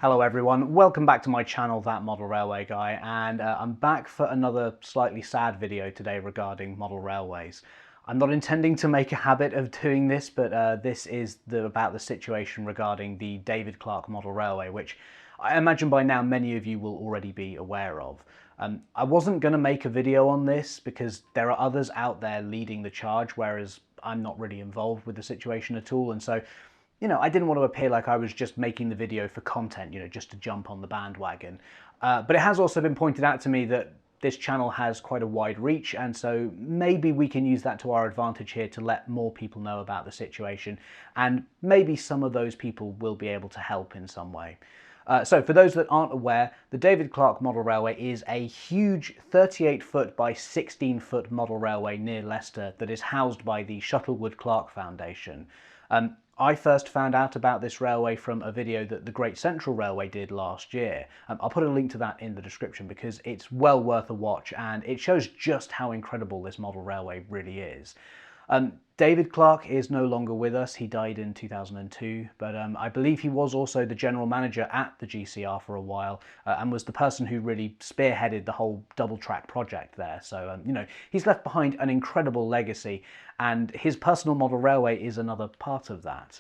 Hello everyone, welcome back to my channel, That Model Railway Guy, and I'm back for another slightly sad video today regarding model railways. I'm not intending to make a habit of doing this, but this is about the situation regarding the David Clarke Model Railway, which I imagine by now many of you will already be aware of. I wasn't going to make a video on this because there are others out there leading the charge, whereas I'm not really involved with the situation at all, and so I didn't want to appear like I was just making the video for content, just to jump on the bandwagon. But it has also been pointed out to me that this channel has quite a wide reach, and so maybe we can use that to our advantage here to let more people know about the situation, and maybe some of those people will be able to help in some way. So for those that aren't aware, the David Clarke Model Railway is a huge 38-foot by 16-foot model railway near Leicester that is housed by the Shuttlewood Clarke Foundation. I first found out about this railway from a video that the Great Central Railway did last year. I'll put a link to that in the description because it's well worth a watch and it shows just how incredible this model railway really is. David Clarke is no longer with us. He died in 2002, but I believe he was also the general manager at the GCR for a while and was the person who really spearheaded the whole double track project there. So, he's left behind an incredible legacy, and his personal model railway is another part of that.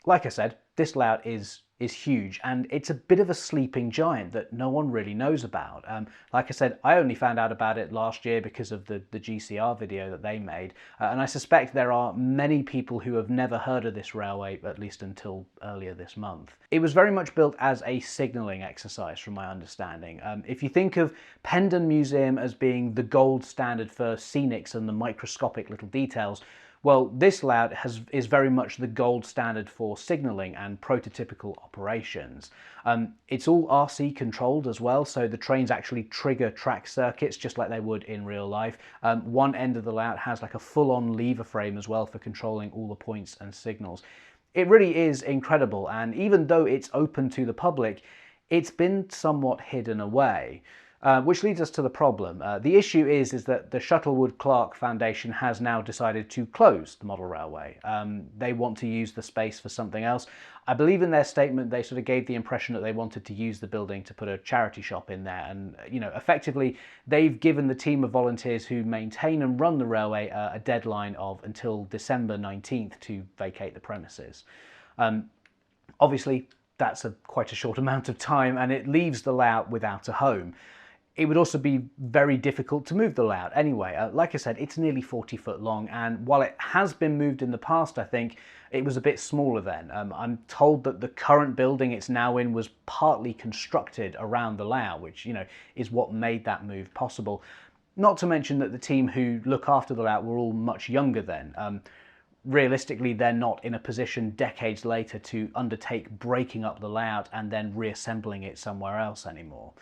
Like I said, this layout is huge, and it's a bit of a sleeping giant that no one really knows about. Like I said, I only found out about it last year because of the GCR video that they made, and I suspect there are many people who have never heard of this railway, at least until earlier this month. It was very much built as a signalling exercise, from my understanding. If you think of Pendon Museum as being the gold standard for scenics and the microscopic little details, well, this layout is very much the gold standard for signalling and prototypical operations. It's all RC controlled as well, so the trains actually trigger track circuits just like they would in real life. One end of the layout has like a full-on lever frame as well for controlling all the points and signals. It really is incredible, and even though it's open to the public, it's been somewhat hidden away. Which leads us to the problem. The issue is that the Shuttlewood Clarke Foundation has now decided to close the model railway. They want to use the space for something else. I believe in their statement they sort of gave the impression that they wanted to use the building to put a charity shop in there, and effectively they've given the team of volunteers who maintain and run the railway a deadline of until December 19th to vacate the premises. Obviously that's quite a short amount of time, and it leaves the layout without a home. It would also be very difficult to move the layout anyway. Like I said, it's nearly 40 foot long, and while it has been moved in the past, I think it was a bit smaller then. I'm told that the current building it's now in was partly constructed around the layout, which is what made that move possible. Not to mention that the team who look after the layout were all much younger then. Realistically, they're not in a position decades later to undertake breaking up the layout and then reassembling it somewhere else anymore.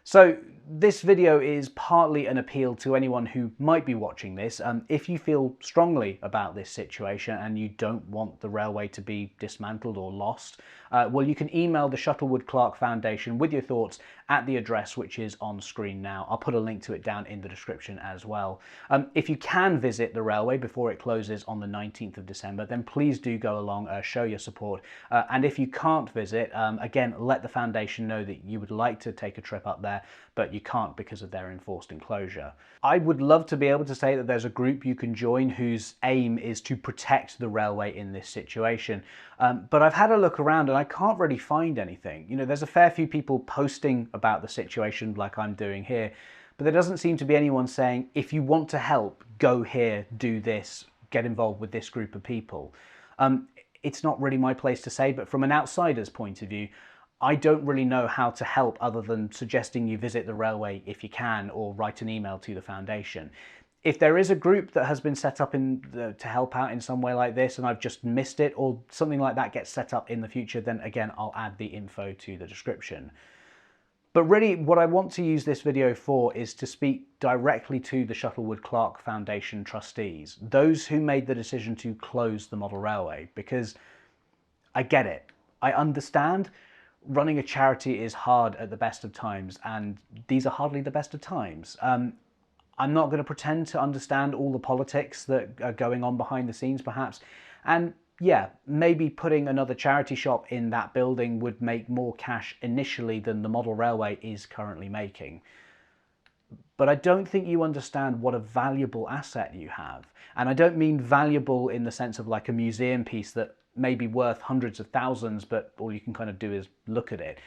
So this video is partly an appeal to anyone who might be watching this. If you feel strongly about this situation and you don't want the railway to be dismantled or lost, well, you can email the Shuttlewood Clarke Foundation with your thoughts at the address which is on screen now. I'll put a link to it down in the description as well. If you can visit the railway before it closes on the 19th of December, then please do go along, show your support. And if you can't visit, again, let the foundation know that you would like to take a trip up there, but you can't because of their enforced enclosure. I would love to be able to say that there's a group you can join whose aim is to protect the railway in this situation, but I've had a look around and I can't really find anything. There's a fair few people posting about the situation like I'm doing here, but there doesn't seem to be anyone saying, if you want to help, go here, do this, get involved with this group of people. It's not really my place to say, but from an outsider's point of view, I don't really know how to help other than suggesting you visit the railway if you can, or write an email to the foundation. If there is a group that has been set up to help out in some way like this and I've just missed it, or something like that gets set up in the future, then again, I'll add the info to the description. But really, what I want to use this video for is to speak directly to the Shuttlewood Clarke Foundation trustees, those who made the decision to close the model railway, because I get it. I understand. Running a charity is hard at the best of times, and these are hardly the best of times. I'm not going to pretend to understand all the politics that are going on behind the scenes, perhaps, and yeah, maybe putting another charity shop in that building would make more cash initially than the model railway is currently making. But I don't think you understand what a valuable asset you have. And I don't mean valuable in the sense of like a museum piece that may be worth hundreds of thousands, but all you can kind of do is look at it.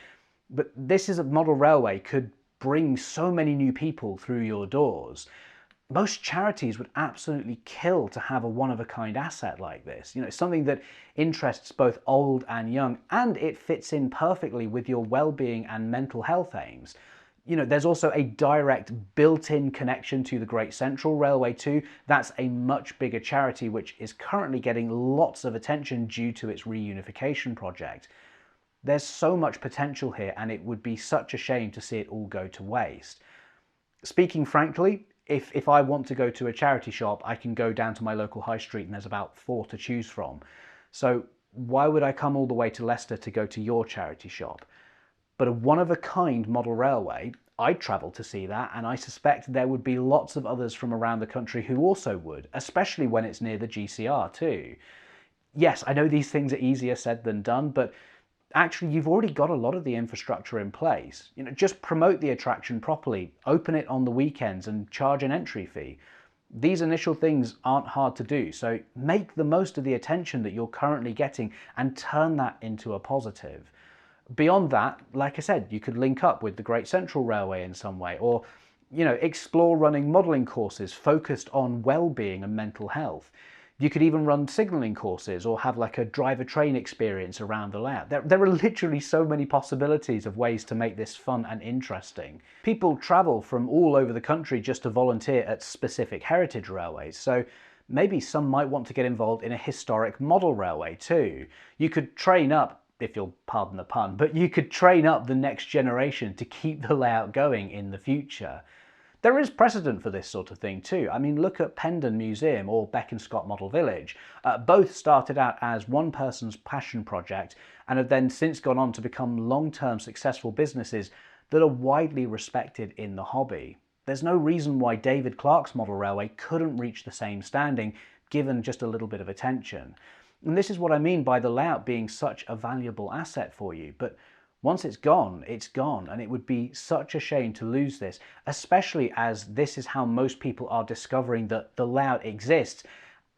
But this is a model railway could bring so many new people through your doors. Most charities would absolutely kill to have a one-of-a-kind asset like this. You know, something that interests both old and young, and it fits in perfectly with your well-being and mental health aims. You know, there's also a direct built-in connection to the Great Central Railway too. That's a much bigger charity which is currently getting lots of attention due to its reunification project. There's so much potential here, and it would be such a shame to see it all go to waste. Speaking frankly, if I want to go to a charity shop, I can go down to my local high street and there's about 4 to choose from. So why would I come all the way to Leicester to go to your charity shop? But a one-of-a-kind model railway, I'd travel to see that, and I suspect there would be lots of others from around the country who also would, especially when it's near the GCR too. Yes, I know these things are easier said than done, but actually you've already got a lot of the infrastructure in place. You know, just promote the attraction properly, open it on the weekends and charge an entry fee. These initial things aren't hard to do, so make the most of the attention that you're currently getting and turn that into a positive. Beyond that, like I said, you could link up with the Great Central Railway in some way, or, you know, explore running modelling courses focused on well-being and mental health. You could even run signalling courses or have like a driver train experience around the layout. There are literally so many possibilities of ways to make this fun and interesting. People travel from all over the country just to volunteer at specific heritage railways, so maybe some might want to get involved in a historic model railway too. You could train up, if you'll pardon the pun, but you could train up the next generation to keep the layout going in the future. There is precedent for this sort of thing too. I mean, look at Pendon Museum or Beaconscott Model Village. Both started out as one person's passion project and have then since gone on to become long-term successful businesses that are widely respected in the hobby. There's no reason why David Clarke's Model Railway couldn't reach the same standing given just a little bit of attention. And this is what I mean by the layout being such a valuable asset for you. But once it's gone, and it would be such a shame to lose this, especially as this is how most people are discovering that the layout exists,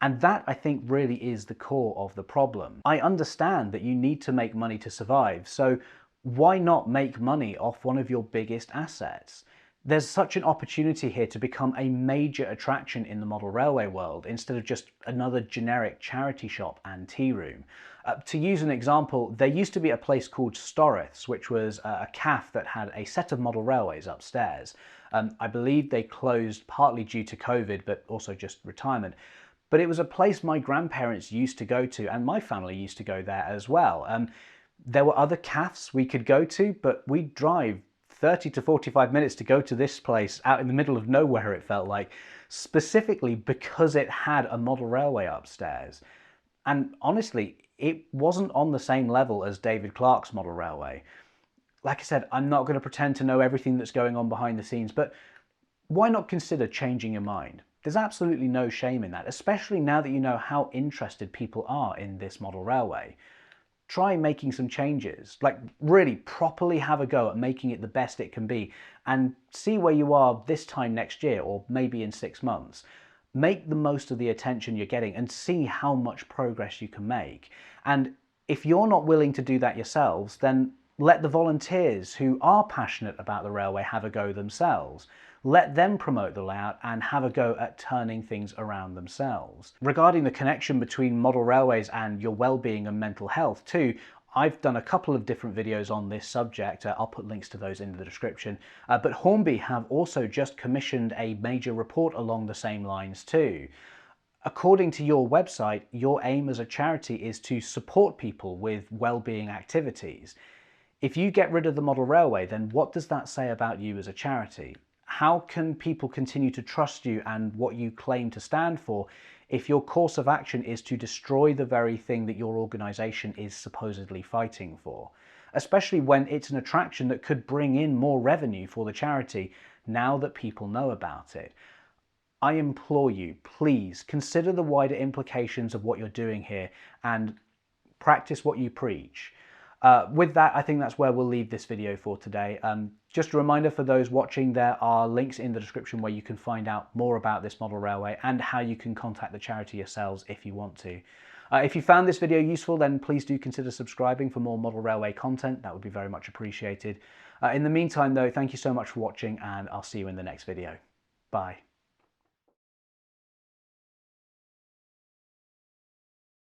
and that I think really is the core of the problem. I understand that you need to make money to survive, so why not make money off one of your biggest assets? There's such an opportunity here to become a major attraction in the model railway world instead of just another generic charity shop and tea room. To use an example, there used to be a place called Storrith's, which was a cafe that had a set of model railways upstairs. I believe they closed partly due to COVID, but also just retirement. But it was a place my grandparents used to go to, and my family used to go there as well. There were other cafes we could go to, but we'd drive 30 to 45 minutes to go to this place out in the middle of nowhere, it felt like, specifically because it had a model railway upstairs. And honestly, it wasn't on the same level as David Clarke's Model Railway. Like I said, I'm not going to pretend to know everything that's going on behind the scenes, but why not consider changing your mind? There's absolutely no shame in that, especially now that you know how interested people are in this model railway. Try making some changes, like really properly have a go at making it the best it can be and see where you are this time next year or maybe in 6 months. Make the most of the attention you're getting and see how much progress you can make. And if you're not willing to do that yourselves, then let the volunteers who are passionate about the railway have a go themselves. Let them promote the layout and have a go at turning things around themselves. Regarding the connection between model railways and your well-being and mental health too, I've done a couple of different videos on this subject. I'll put links to those in the description. But Hornby have also just commissioned a major report along the same lines too. According to your website, your aim as a charity is to support people with well-being activities. If you get rid of the model railway, then what does that say about you as a charity? How can people continue to trust you and what you claim to stand for if your course of action is to destroy the very thing that your organisation is supposedly fighting for? Especially when it's an attraction that could bring in more revenue for the charity now that people know about it. I implore you, please consider the wider implications of what you're doing here and practice what you preach. With that, I think that's where we'll leave this video for today. Just a reminder for those watching, there are links in the description where you can find out more about this model railway and how you can contact the charity yourselves if you want to. If you found this video useful, then please do consider subscribing for more model railway content. That would be very much appreciated. In the meantime though, thank you so much for watching, and I'll see you in the next video. Bye.